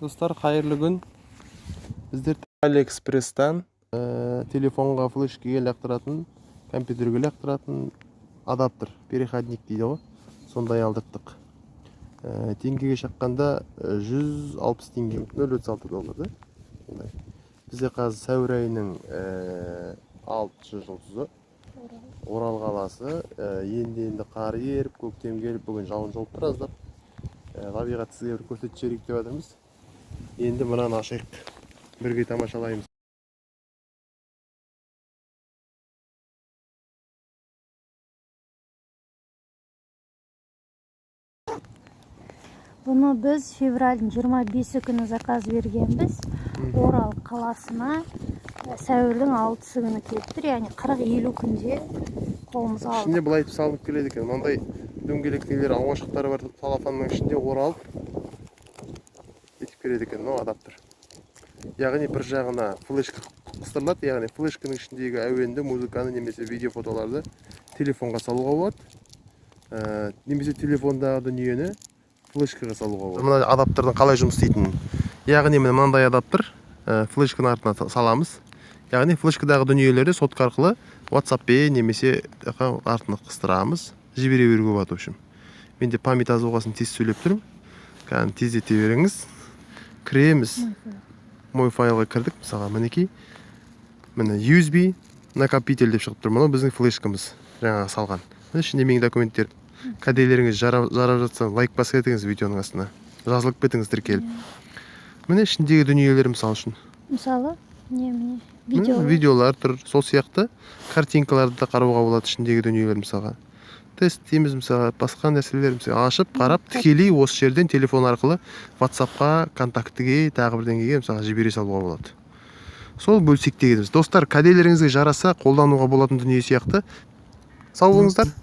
Достар, қайырлы күн. Біздер Алиэкспресстен телефонға флешкеге лақтыратын, компьютерге лақтыратын адаптер, переходник дейді ғой. Сондай алдырттық. Теңгеге шаққанда 160 теңге, 0,36 доллар. Бізде қазір сәуір айының 6 жұлдызы. Орал қаласы. Енді қар еріп, көктем келіп, бүгін жауын жауып тұр аздап. Табиғат сізге бір көрсетіп жіберейік деп жатырмыз. Енді мынаны ашайық. Бірге тамашалаймыз. Бұны біз февральдың 25 күні заказ бергенбіз. Орал қаласына сәуірдің 6 күні келіптір, яғни 40-50 күнде қолымызға алдық. Ішінде былай салынып келеді екен. Мынандай дөңгелек нелер, ауашықтары бар салафанның ішінде оралып кетіп келеді екен, мынау адаптер. Яғни бір жағына флешка қыстырылады, яғни флешканың ішіндегі әуенді, музыканы немесе видео фотоларды телефонға салуға болады. Немесе телефондағы дүниені флешкаға салуға болады. Мына адаптердің қалай жұмыс істейтінін. Яғни мынандай адаптер флешканың артына саламыз. Яғни флешкадағы дүниелерді сотка арқылы WhatsApp-пе немесе артына қыстырамыз. Жібере беруге болады, в общем. Мен де память аз болғасын тез сөйлеп тұрмын. Кәдімгі тездете беріңіз. Кіреміз. Мой файлға кірдік, мысалға мінекей. Міне USB накопитель деп шығып тұр. Мұны біздің флешкамыз жаңа салған. Ішінде менің документтер. Кәделеріңіз жарап жатса, лайк басып кетіңіз видеоның астына. Жазылып кетіңіз тіркеліп. Міне ішіндегі дүниелер мысал үшін. Мысалы, не видеолар тұр, сол сияқты картинкаларды да қарауға болады ішіндегі дүниелер мысалға. Тест дейміз мысалға, басқа нәрселер мысалға ашып, қарап, тікелей осы жерден телефон арқылы WhatsApp-қа, контактіге, тағы бірдеңеге мысалға жібере салуға болады. Сол бөлсек дегеніміз. Достар, кәделеріңізге жараса қолдануға болатын дүние сияқты. Сау болыңыздар.